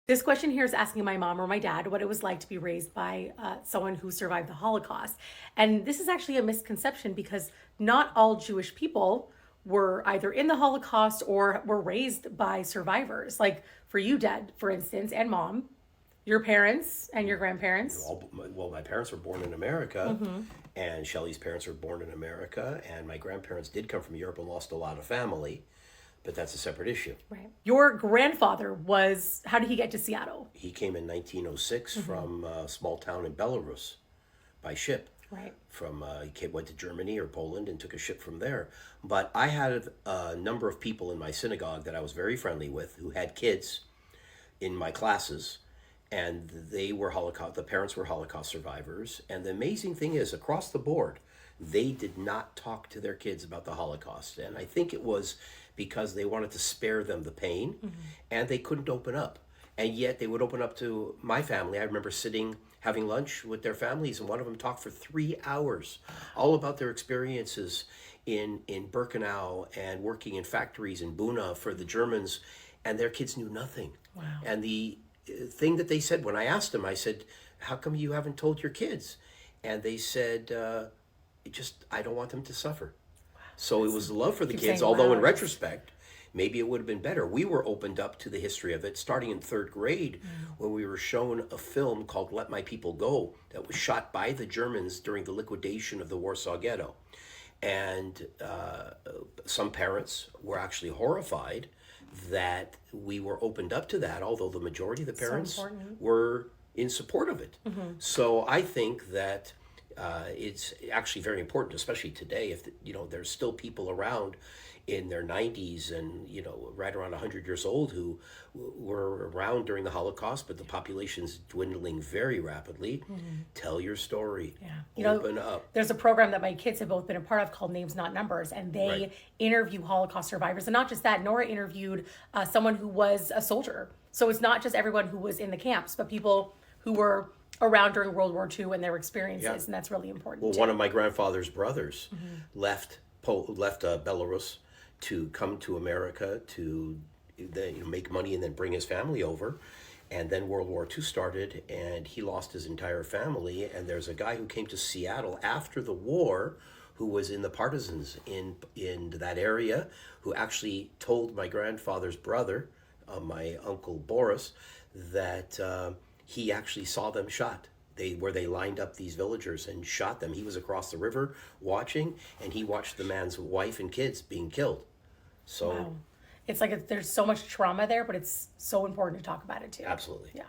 This question here is asking my mom or my dad what it was like to be raised by someone who survived the Holocaust. And this is actually a misconception because not all Jewish people were either in the Holocaust or were raised by survivors. Like for you, Dad, for instance, and Mom, your parents and your grandparents. Well, my parents were born in America, and Shelley's parents were born in America, and my grandparents did come from Europe and lost a lot of family, but that's a separate issue. Right. Your grandfather was, how did he get to Seattle? He came in 1906 from a small town in Belarus by ship. Right. Went to Germany or Poland and took a ship from there. But I had a number of people in my synagogue that I was very friendly with who had kids in my classes, and the parents were Holocaust survivors. And the amazing thing is, across the board, they did not talk to their kids about the Holocaust. And I think it was because they wanted to spare them the pain, and they couldn't open up. And yet they would open up to my family. I remember having lunch with their families, and one of them talked for 3 hours all about their experiences in Birkenau and working in factories in Buna for the Germans, and their kids knew nothing. Wow. And the thing that they said when I asked them, I said, how come you haven't told your kids? And they said, I don't want them to suffer. So it was the love for the kids, although in retrospect, maybe it would have been better. We were opened up to the history of it starting in third grade when we were shown a film called Let My People Go that was shot by the Germans during the liquidation of the Warsaw Ghetto. And some parents were actually horrified that we were opened up to that, although the majority of the parents were in support of it. So I think that it's actually very important, especially today, if there's still people around in their 90s and right around 100 years old who were around during the Holocaust, but the population's dwindling very rapidly. Tell your story. Yeah. Open up. There's a program that my kids have both been a part of called Names Not Numbers, and they interview Holocaust survivors. And not just that, Nora interviewed someone who was a soldier. So it's not just everyone who was in the camps, but people who were around during World War II and their experiences, and that's really important. Well, one of my grandfather's brothers left Belarus to come to America to make money and then bring his family over. And then World War II started, and he lost his entire family. And there's a guy who came to Seattle after the war who was in the partisans in that area, who actually told my grandfather's brother, my uncle Boris, that he actually saw them shot. Where they lined up these villagers and shot them. He was across the river watching, and he watched the man's wife and kids being killed. So Wow. It's like there's so much trauma there, but it's so important to talk about it too. absolutely. Yeah.